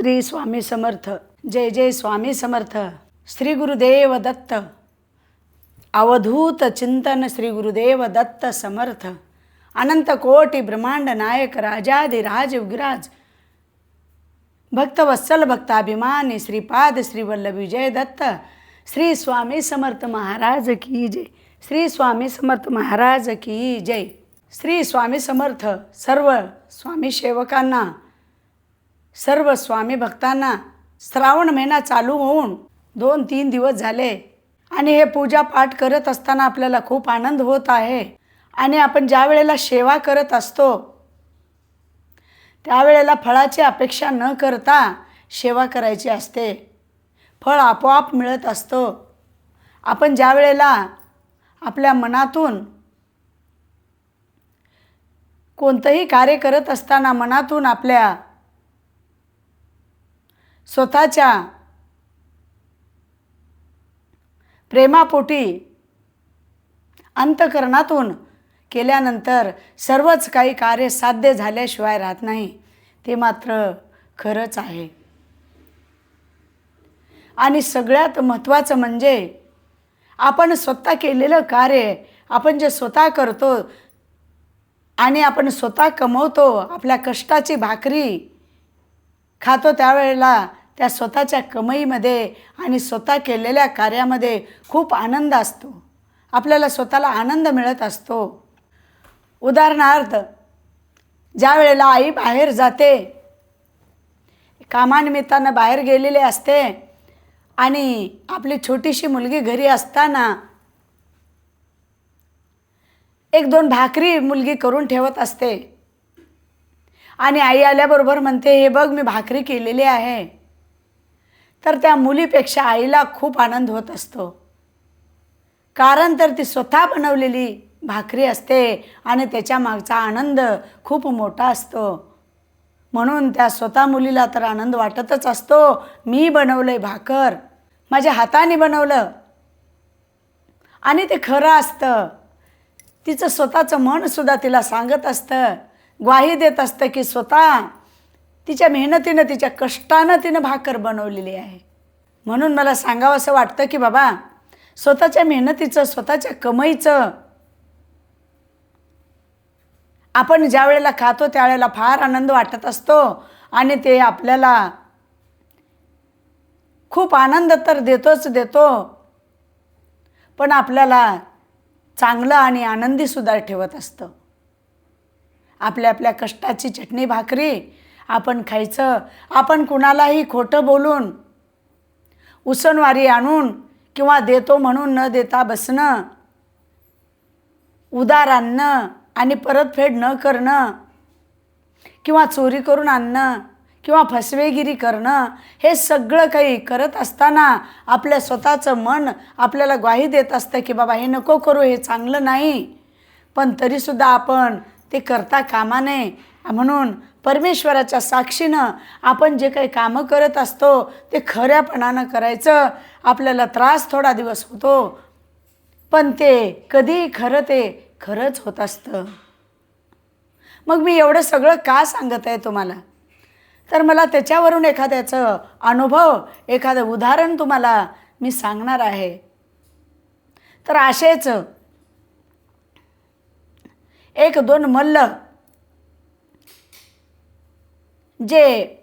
श्री स्वामी समर्थ. जय जय स्वामी समर्थ. श्री गुरुदेव दत्त. अवधूत चिंतन श्री गुरुदेव दत्त समर्थ. अनंत कोटी ब्रह्मांड नायक राजाधिराज विग्राज भक्तवत्सल भक्ताभिमानी श्रीपाद श्री वल्लभ विजय दत्त. श्री स्वामी समर्थ महाराज की जय. श्री स्वामी समर्थ महाराज की जय. श्री स्वामी समर्थ. सर्व स्वामी सेवकांना, सर्व स्वामी भक्तांना श्रावण महिना चालू होऊन 2-3 दिवस झाले आणि हे पूजा पाठ करत असताना आपल्याला खूप आनंद होत आहे. आणि आपण ज्या वेळेला सेवा करत असतो त्यावेळेला फळाची अपेक्षा न करता सेवा करायची असते. फळ आपोआप मिळत असतो. आपण ज्या वेळेला आपल्या मनातून कोणतंही कार्य करत असताना मनातून आपल्या स्वतःच्या प्रेमापोटी अंतःकरणातून केल्यानंतर सर्वच काही कार्य साध्य झाल्याशिवाय राहत नाही. ते मात्र खरंच आहे. आणि सगळ्यात महत्त्वाचं म्हणजे आपण स्वतः केलेलं कार्य आपण जे स्वतः करतो आणि आपण स्वतः कमवतो, आपल्या कष्टाची भाकरी खातो, त्यावेळेला त्या स्वतःच्या कमाईमध्ये आणि स्वतः केलेल्या कार्यामध्ये खूप आनंद असतो. आपल्याला स्वतःला आनंद मिळत असतो. उदाहरणार्थ, ज्या वेळेला आई बाहेर जाते, कामानिमित्तानं बाहेर गेलेले असते आणि आपली छोटीशी मुलगी घरी असताना 1-2 भाकरी मुलगी करून ठेवत असते आणि आई आल्याबरोबर म्हणते, हे बघ मी भाकरी केलेली आहे. तर त्या मुलीपेक्षा आईला खूप आनंद होत असतो. कारण तर ती स्वतः बनवलेली भाकरी असते आणि त्याच्या मागचा आनंद खूप मोठा असतो. म्हणून त्या स्वतः मुलीला तर आनंद वाटतच असतो. मी बनवलंय भाकर, माझ्या हाताने बनवलं. आणि ते खरं असतं. तिचं स्वतःचं मनसुद्धा तिला सांगत असतं, ग्वाही देत असतं की स्वतः तिच्या मेहनतीनं, तिच्या कष्टानं तिनं भाकर बनवलेली आहे. म्हणून मला सांगावं असं वाटतं की बाबा, स्वतःच्या मेहनतीचं, स्वतःच्या कमाईचं आपण ज्या वेळेला खातो त्यावेळेला फार आनंद वाटत असतो. आणि ते आपल्याला खूप आनंद तर देतोच देतो, पण आपल्याला चांगलं आणि आनंदीसुद्धा ठेवत असतं. आपल्या आपल्या कष्टाची चटणी भाकरी आपण खायचं. आपण कुणालाही खोटं बोलून, उसनवारी आणून किंवा देतो म्हणून न देता बसणं, उधार आणणं आणि परतफेड न करणं, किंवा चोरी करून आणणं किंवा फसवेगिरी करणं, हे सगळं काही करत असताना आपल्या स्वतःचं मन आपल्याला ग्वाही देत असतं की बाबा हे नको करू, हे चांगलं नाही. पण तरीसुद्धा आपण ते करता कामा नये. म्हणून परमेश्वराच्या साक्षीनं आपण जे काही कामं करत असतो ते खऱ्यापणानं करायचं. आपल्याला त्रास थोडा दिवस होतो, पण ते कधी खरं ते खरंच होत असतं. मग मी एवढं सगळं का सांगत आहे तुम्हाला, तर मला त्याच्यावरून एखाद्याचं अनुभव, एखादं उदाहरण तुम्हाला मी सांगणार आहे. तर असेच 1-2 मल्ल जे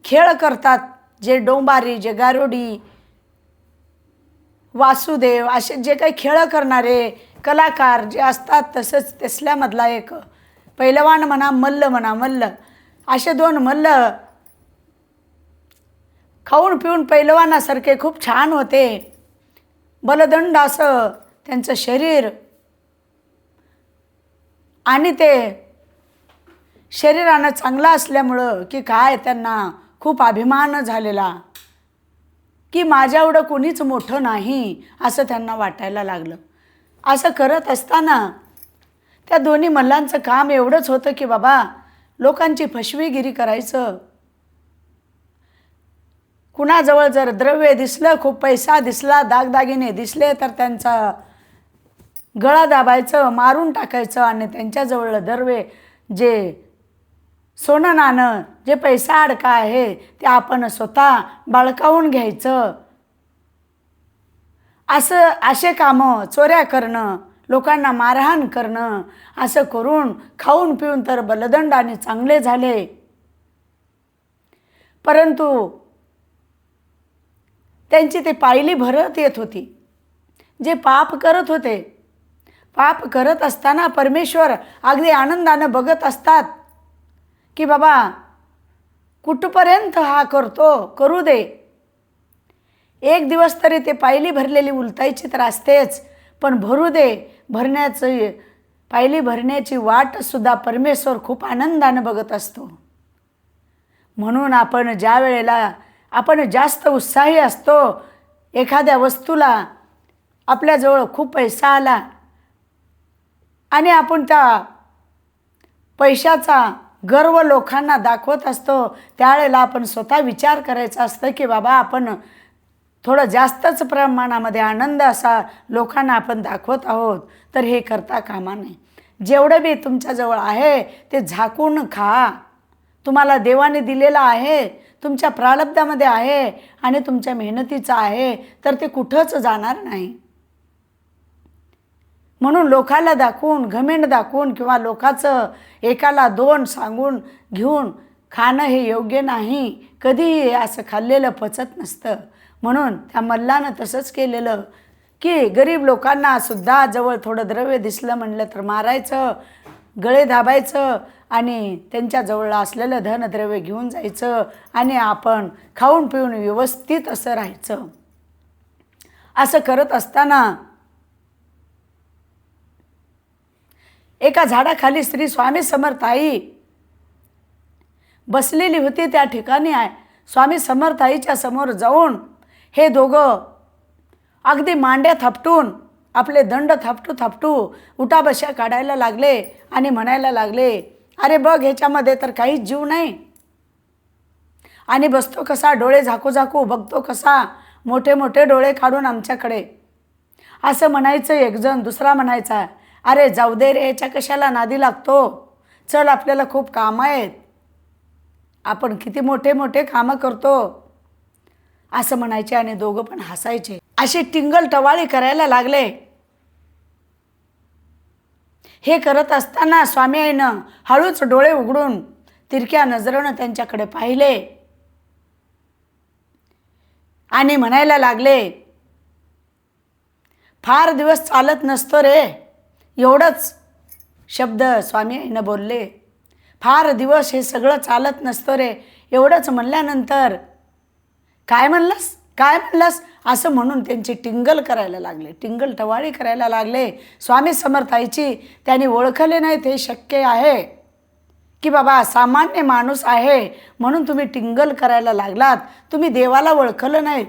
खेळ करतात, जे डोंबारी, जे गारोडी, वासुदेव, असे जे काही खेळ करणारे कलाकार जे असतात, तसंच तसल्यामधला एक पैलवान म्हणा, मल्ल, असे 2 मल्ल खाऊन पिऊन पैलवानासारखे खूप छान होते. बलदंड असं त्यांचं शरीर, आणि ते शरीरानं चांगलं असल्यामुळं की काय त्यांना खूप अभिमान झालेला की माझ्या एवढं कोणीच मोठं नाही असं त्यांना वाटायला लागलं. असं करत असताना त्या दोन्ही मल्लांचं काम एवढंच होतं की बाबा लोकांची फसवेगिरी करायचं. कुणाजवळ जर द्रव्य दिसलं, खूप पैसा दिसला, दागदागिने दिसले, तर त्यांचा गळा दाबायचं, मारून टाकायचं आणि त्यांच्याजवळ द्रव्य जे सोनं नाणं जे पैसा अडका आहे ते आपण स्वतः बळकावून घ्यायचं. असे कामं चोऱ्या करणं, लोकांना मारहाण करणं, असं करून खाऊन पिऊन तर बलदंडाने चांगले झाले. परंतु त्यांची ते पायली भरत येत होती. जे पाप करत होते, पाप करत असताना परमेश्वर अगदी आनंदानं बघत असतात की बाबा कुठपर्यंत हा करतो, करू दे. एक दिवस तरी ते पायली भरलेली उलटायची तर असतेच, पण भरू दे. पायली भरण्याची वाटसुद्धा परमेश्वर खूप आनंदानं बघत असतो. म्हणून आपण ज्या वेळेला आपण जास्त उत्साही असतो, एखाद्या वस्तूला आपल्याजवळ खूप पैसा आला आणि आपण त्या पैशाचा गर्व लोकांना दाखवत असतो, त्यावेळेला आपण स्वतः विचार करायचा असतं की बाबा आपण थोडं जास्तच प्रमाणामध्ये आनंद असा लोकांना आपण दाखवत आहोत, तर हे करता कामा नये. जेवढं बी तुमच्याजवळ आहे ते झाकून खा. तुम्हाला देवाने दिलेलं आहे, तुमच्या प्रारब्धामध्ये आहे आणि तुमच्या मेहनतीचं आहे, तर ते कुठंच जाणार नाही. म्हणून लोकाला दाखवून, घमेंड दाखवून किंवा लोकाचं एकाला दोन सांगून घेऊन खाणं हे योग्य नाही. कधीही असं खाल्लेलं पचत नसतं. म्हणून त्या मल्लानं तसंच केलेलं की गरीब लोकांना सुद्धा जवळ थोडं द्रव्य दिसलं म्हणलं तर मारायचं, गळे दाबायचं आणि त्यांच्याजवळ असलेलं धनद्रव्य घेऊन जायचं आणि आपण खाऊन पिऊन व्यवस्थित असं राहायचं. असं करत असताना एका झाडाखाली श्री स्वामी समर्थ आई बसलेली होती. त्या ठिकाणी स्वामी समर्थ आईच्या समोर जाऊन हे दोघं अगदी मांड्या थापटून आपले दंड थापटू उठाबशा काढायला लागले आणि म्हणायला लागले, अरे बघ ह्याच्यामध्ये तर काहीच जीव नाही. आणि बसतो कसा, डोळे झाकू बघतो कसा, मोठे मोठे डोळे काढून आमच्याकडे. असं म्हणायचं एकजण. दुसरा म्हणायचा, अरे जाऊ दे रे, याच्या कशाला नादी लागतो, चल आपल्याला खूप कामं आहेत, आपण किती मोठे मोठे कामं करतो, असं म्हणायचे. आणि दोघं पण हसायचे. अशी टिंगल टवाळी करायला लागले. हे करत असताना स्वामी आईनं हळूच डोळे उघडून तिरक्या नजरेनं त्यांच्याकडे पाहिले आणि म्हणायला लागले, फार दिवस चालत नसतो रे. एवढंच शब्द स्वामी आईनं बोलले. फार दिवस हे सगळं चालत नसतो रे. एवढंच म्हणल्यानंतर काय म्हणलास असं म्हणून त्यांची टिंगल करायला लागले, टिंगल टवाळी करायला लागले. स्वामी समर्थाईची त्यांनी ओळखले नाही ते शक्य आहे की बाबा सामान्य माणूस आहे म्हणून तुम्ही टिंगल करायला लागलात, तुम्ही देवाला ओळखलं नाही,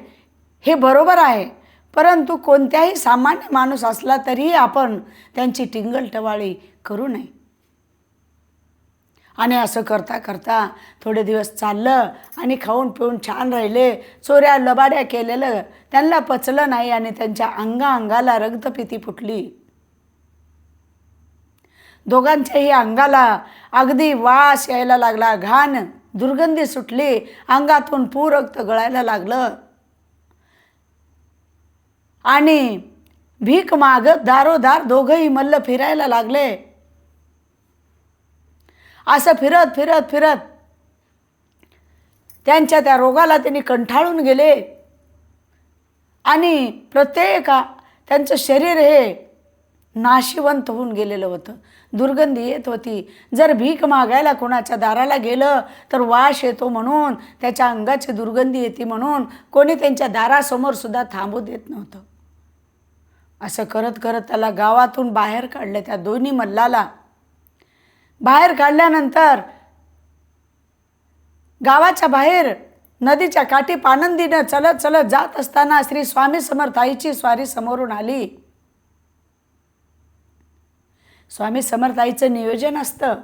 हे बरोबर आहे. परंतु कोणत्याही सामान्य माणूस असला तरीही आपण त्यांची टिंगल टवाळी करू नये. आणि असं करता करता थोडे दिवस चाललं आणि खाऊन पिऊन छान राहिले. चोऱ्या लबाड्या केलेलं त्यांना पचलं नाही आणि त्यांच्या अंगाला रक्तपिती फुटली. दोघांच्याही अंगाला अगदी वास यायला लागला, घाण दुर्गंधी सुटली, अंगातून पूर रक्त गळायला लागलं. आणि भीक मागत दारोदार दोघंही मल्ल फिरायला लागले. असं फिरत फिरत फिरत त्यांच्या त्या रोगाला त्यांनी कंटाळून गेले आणि त्यांचं शरीर हे नाशिवंत होऊन गेलेलं होतं. दुर्गंधी येत होती. जर भीक मागायला कोणाच्या दाराला गेलं तर वास येतो म्हणून, त्याच्या अंगाची दुर्गंधी येते म्हणून कोणी त्यांच्या दारासमोर सुद्धा थांबू देत नव्हतं. असं करत करत त्याला गावातून बाहेर काढलं. त्या दोन्ही मल्लाला बाहेर काढल्यानंतर गावाच्या बाहेर नदीच्या काठी पानंदीनं चलत चलत जात असताना श्री स्वामी समर्थ आईची स्वारी समोरून आली. स्वामी समर्थ आईचं नियोजन असतं.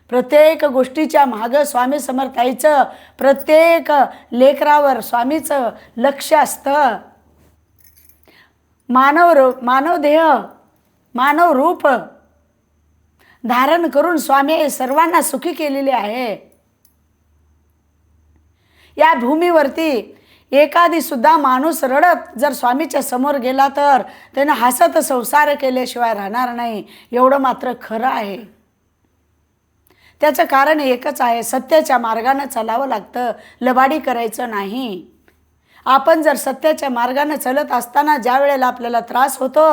प्रत्येक गोष्टीच्या मागं स्वामी समर्थ आईचं, प्रत्येक लेकरावर स्वामीचं लक्ष असतं. मानव देह, मानव रूप धारण करून स्वामी सर्वांना सुखी केलेले आहे. या भूमीवरती एखादी सुद्धा माणूस रडत जर स्वामीच्या समोर गेला तर त्यानं हसत संसार केल्याशिवाय राहणार नाही, एवढं मात्र खरं आहे. त्याचं कारण एकच आहे, सत्याच्या मार्गानं चालावं लागतं, लबाडी करायचं नाही. आपण जर सत्याच्या मार्गाने चलत असताना ज्या वेळेला आपल्याला त्रास होतो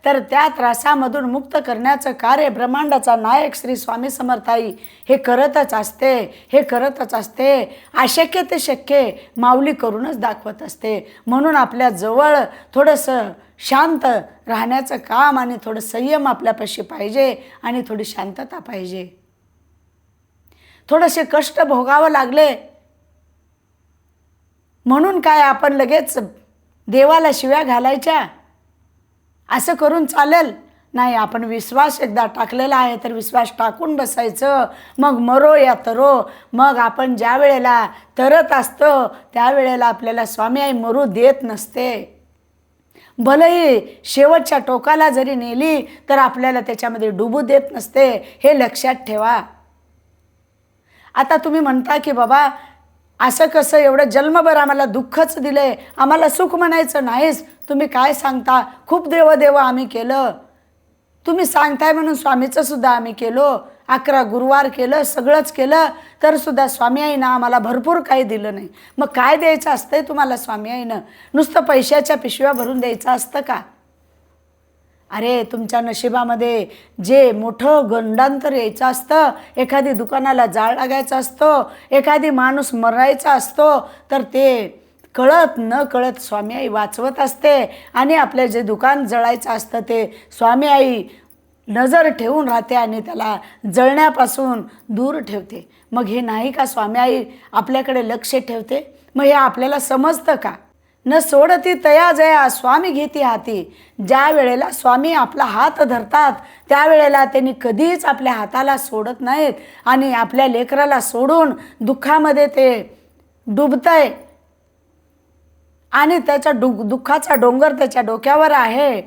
तर त्या त्रासामधून मुक्त करण्याचं कार्य ब्रह्मांडाचा नायक श्री स्वामी समर्थाई हे करतच असते. अशक्य ते शक्य माऊली करूनच दाखवत असते. म्हणून आपल्या जवळ थोडंसं शांत राहण्याचं काम आणि थोडं संयम आपल्यापाशी पाहिजे आणि थोडी शांतता पाहिजे. थोडेसे कष्ट भोगावं लागले म्हणून काय आपण लगेच देवाला शिव्या घालायच्या असं करून चालेल नाही. आपण विश्वास एकदा टाकलेला आहे तर विश्वास टाकून बसायचं. मग मरो या तरो. मग आपण ज्या वेळेला तरत असतो त्यावेळेला आपल्याला स्वामी आई मरू देत नसते. भलेही शेवटच्या टोकाला जरी नेली तर आपल्याला त्याच्यामध्ये डुबू देत नसते, हे लक्षात ठेवा. आता तुम्ही म्हणता की बाबा असं कसं, एवढं जन्मभर आम्हाला दुःखच दिले, आम्हाला सुख म्हणायचं नाहीस. तुम्ही काय सांगता, खूप देव आम्ही केलं. तुम्ही सांगताय म्हणून स्वामीचं सुद्धा आम्ही केलो, 11 गुरुवार केलं, सगळंच केलं, तर सुद्धा स्वामी आईनं आम्हाला भरपूर काही दिलं नाही. मग काय द्यायचं असतंय तुम्हाला स्वामी आईनं? नुसतं पैशाच्या पिशव्या भरून द्यायचं असतं का? अरे तुमच्या नशिबामध्ये जे मोठं गंडांतर यायचं असतं, एखादी दुकानाला जाळ लागायचं असतो, एखादी माणूस मरायचा असतो, तर ते कळत न कळत स्वामी आई वाचवत असते. आणि आपले जे दुकान जळायचं असतं ते स्वामी आई नजर ठेवून राहते आणि त्याला जळण्यापासून दूर ठेवते. मग हे नाही का स्वामी आई आपल्याकडे लक्ष ठेवते? मग हे आपल्याला समजतं का? न सोडती तया जया स्वामी घेती हाती. ज्या वेळेला स्वामी आपला हात धरतात त्यावेळेला त्यांनी कधीच आपल्या हाताला सोडत नाहीत. आणि आपल्या लेकराला सोडून दुःखामध्ये ते डुबतंय आणि त्याचा दुःखाचा डोंगर त्याच्या डोक्यावर आहे,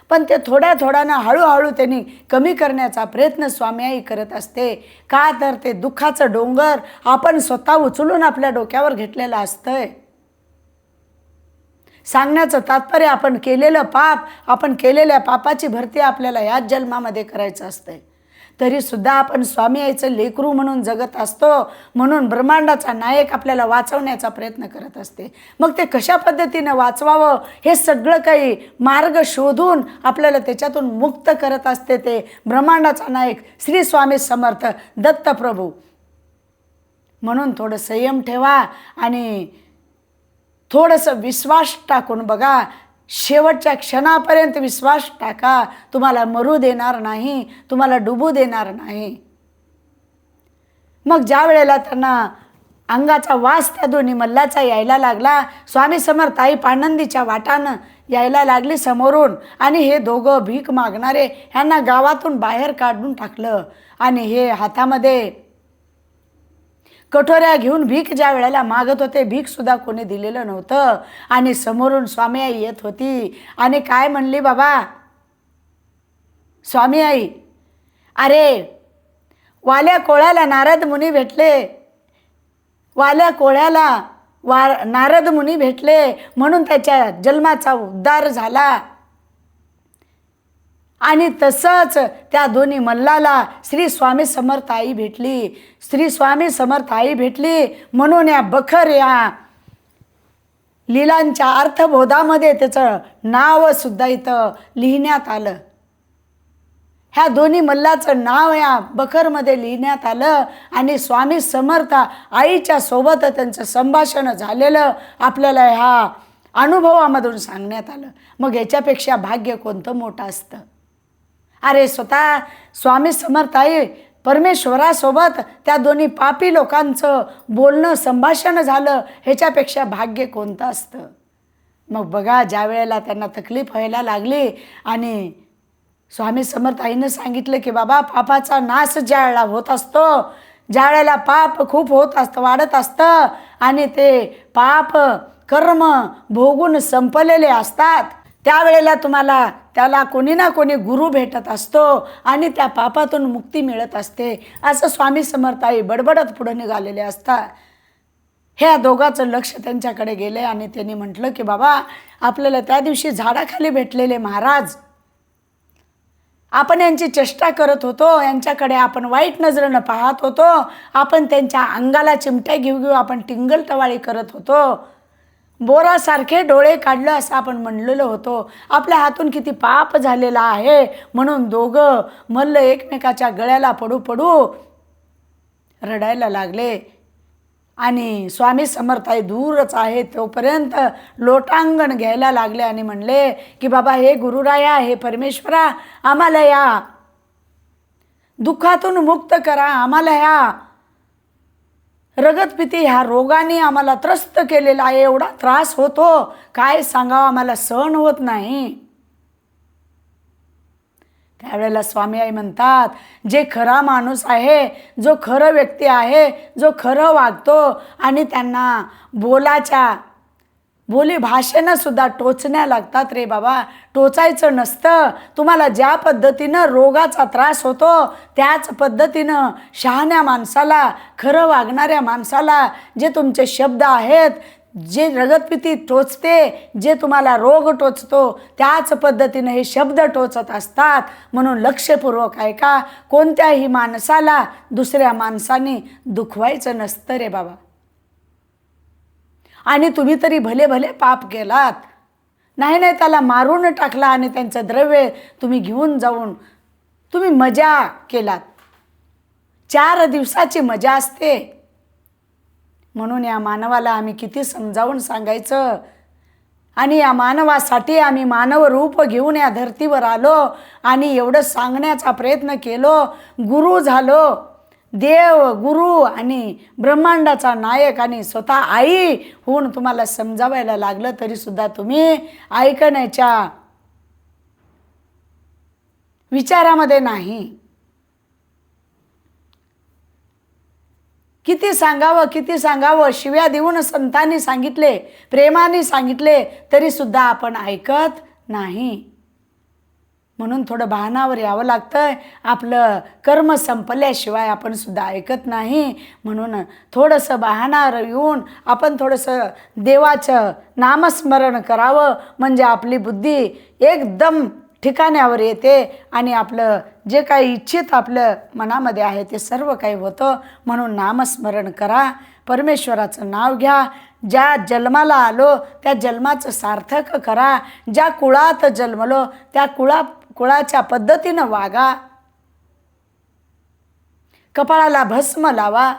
पण ते थोड्यानं हळूहळू त्यांनी कमी करण्याचा प्रयत्न स्वामी आई करत असते. का तर ते दुःखाचं डोंगर आपण स्वतः उचलून आपल्या डोक्यावर घेतलेलं असतंय. सांगण्याचं तात्पर्य आपण केलेलं पाप, आपण केलेल्या पापाची भरती आपल्याला याच जन्मामध्ये करायचं असतंय. तरीसुद्धा आपण स्वामी आईचं लेकरू म्हणून जगत असतो. म्हणून ब्रह्मांडाचा नायक आपल्याला वाचवण्याचा प्रयत्न करत असते. मग ते कशा पद्धतीनं वाचवावं हे सगळं काही मार्ग शोधून आपल्याला त्याच्यातून मुक्त करत असते ते ब्रह्मांडाचा नायक श्री स्वामी समर्थ दत्तप्रभू. म्हणून थोडं संयम ठेवा आणि थोडंसं विश्वास टाकून बघा. शेवटच्या क्षणापर्यंत विश्वास टाका. तुम्हाला मरू देणार नाही, तुम्हाला डुबू देणार नाही. मग ज्या वेळेला त्यांना अंगाचा वास त्या दोन्ही मल्लाचा यायला लागला, स्वामी समर्थ आई पाणंदीच्या वाटानं यायला लागली समोरून. आणि हे दोघं भीक मागणारे ह्यांना गावातून बाहेर काढून टाकलं. आणि हे हातामध्ये कटोऱ्या घेऊन भीक ज्या वेळेला मागत होते, भीक सुद्धा कोणी दिलेलं नव्हतं. आणि समोरून स्वामी आई येत होती आणि काय म्हणली बाबा स्वामी आई, अरे वाल्या कोळ्याला नारद मुनी भेटले, वाल्या कोळ्याला नारद मुनी भेटले म्हणून त्याच्या जन्माचा उद्धार झाला. आणि तसंच त्या दोन्ही मल्लाला श्री स्वामी समर्थ आई भेटली. श्री स्वामी समर्थ आई भेटली म्हणून या बखर या लीलांच्या अर्थबोधामध्ये त्याचं नाव सुद्धा इथं लिहिण्यात आलं. ह्या दोन्ही मल्लाचं नाव या बखरमध्ये लिहिण्यात आलं. आणि स्वामी समर्थ आईच्या सोबत त्यांचं संभाषण झालेलं आपल्याला ह्या अनुभवामधून सांगण्यात आलं. मग याच्यापेक्षा भाग्य कोणतं मोठं असतं? अरे स्वतः स्वामी समर्थ आई परमेश्वरासोबत त्या दोन्ही पापी लोकांचं बोलणं संभाषण झालं, ह्याच्यापेक्षा भाग्य कोणतं असतं? मग बघा ज्या वेळेला त्यांना तकलीफ व्हायला लागली आणि स्वामी समर्थ आईनं सांगितलं की बाबा पापाचा नाश ज्या वेळेला होत असतो, ज्या वेळेला पाप खूप होत असतं, वाढत असतं आणि ते पाप कर्म भोगून संपलेले असतात, त्यावेळेला तुम्हाला त्याला कोणी ना कोणी गुरु भेटत असतो आणि त्या पापातून मुक्ती मिळत असते. असं स्वामी समर्थ आई बडबडत पुढे निघालेले असतात. ह्या दोघांचं लक्ष त्यांच्याकडे गेले आणि त्यांनी म्हटलं की बाबा, आपल्याला त्या दिवशी झाडाखाली भेटलेले महाराज, आपण यांची चेष्टा करत होतो, यांच्याकडे आपण वाईट नजरेनं पाहत होतो, आपण त्यांच्या अंगाला चिमट्या घेऊ घेऊ आपण टिंगलटवाळी करत होतो, बोरासारखे डोळे काढलं असं आपण म्हणलेलो होतो, आपल्या हातून किती पाप झालेला आहे, म्हणून दोघं मल्ल एकमेकाच्या गळ्याला पडू पडू रडायला लागले. आणि स्वामी समर्थाई दूरच आहे तोपर्यंत लोटांगण घ्यायला लागले आणि म्हणले की बाबा, हे गुरुराया, हे परमेश्वरा, आम्हाला या दुःखातून मुक्त करा, आम्हाला ह्या रगतपिती ह्या रोगाने आम्हाला त्रस्त केलेला आहे, एवढा त्रास होतो, काय सांगावं, आम्हाला सहन होत नाही. त्यावेळेला स्वामी आई म्हणतात, जे खरा माणूस आहे, जो खरं व्यक्ती आहे, जो खरं वागतो आणि त्यांना बोली भाषेनं सुद्धा टोचण्या लागतात, रे बाबा, टोचायचं नसतं. तुम्हाला ज्या पद्धतीनं रोगाचा त्रास होतो त्याच पद्धतीनं शहाण्या माणसाला, खरं वागणाऱ्या माणसाला जे तुमचे शब्द आहेत, जे रगतपिती टोचते, जे तुम्हाला रोग टोचतो, त्याच पद्धतीनं हे शब्द टोचत असतात. म्हणून लक्षपूर्वक ऐका, कोणत्याही माणसाला दुसऱ्या माणसाने दुखवायचं नसतं रे बाबा. आणि तुम्ही तरी भले भले पाप केलात, नाही त्याला मारून टाकला आणि त्यांचं द्रव्य तुम्ही घेऊन जाऊन तुम्ही मजा केलात. 4 दिवसाची मजा असते. म्हणून या मानवाला आम्ही किती समजावून सांगायचं, आणि या मानवासाठी आम्ही मानव रूप घेऊन या धर्तीवर आलो आणि एवढं सांगण्याचा प्रयत्न केलो, गुरु झालो, देव, गुरु आणि ब्रह्मांडाचा नायक आणि स्वतः आई होऊन तुम्हाला समजावायला लागलं तरी सुद्धा तुम्ही ऐकण्याच्या विचारामध्ये नाही. किती सांगावं, शिव्या देऊन संतांनी सांगितले, प्रेमाने सांगितले, तरी सुद्धा आपण ऐकत नाही. म्हणून थोडं भानावर यावं लागतंय. आपलं कर्म संपल्याशिवाय आपण सुद्धा ऐकत नाही. म्हणून थोडंसं बहाणावर येऊन आपण थोडंसं देवाचं नामस्मरण करावं, म्हणजे आपली बुद्धी एकदम ठिकाण्यावर येते आणि आपलं जे काही इच्छित आपलं मनामध्ये आहे ते सर्व काही होतं. म्हणून नामस्मरण करा, परमेश्वराचं नाव घ्या, ज्या जन्माला आलो त्या जन्माचं सार्थक करा, ज्या कुळात जन्मलो त्या कुळाच्या पद्धतीनं वागा, कपाळाला भस्म लावा,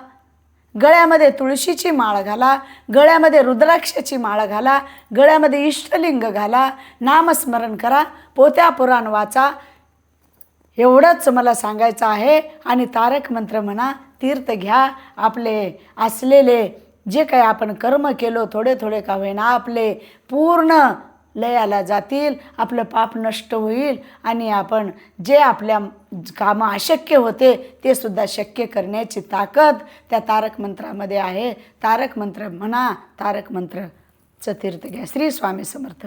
गळ्यामध्ये तुळशीची माळ घाला, गळ्यामध्ये रुद्राक्षाची माळ घाला, गळ्यामध्ये इष्टलिंग घाला, नामस्मरण करा, पोत्या पुराण वाचा. एवढंच मला सांगायचं आहे. आणि तारक मंत्र म्हणा, तीर्थ घ्या. आपले असलेले जे काही आपण कर्म केलो थोडे थोडे का होईना आपले पूर्ण लयाला जातील, आपलं पाप नष्ट होईल आणि आपण जे आपल्या कामं अशक्य होते ते सुद्धा शक्य करण्याची ताकद त्या तारक मंत्रामध्ये आहे. तारक मंत्र म्हणा, तारक मंत्रचं तीर्थ घ्या. श्री स्वामी समर्थ.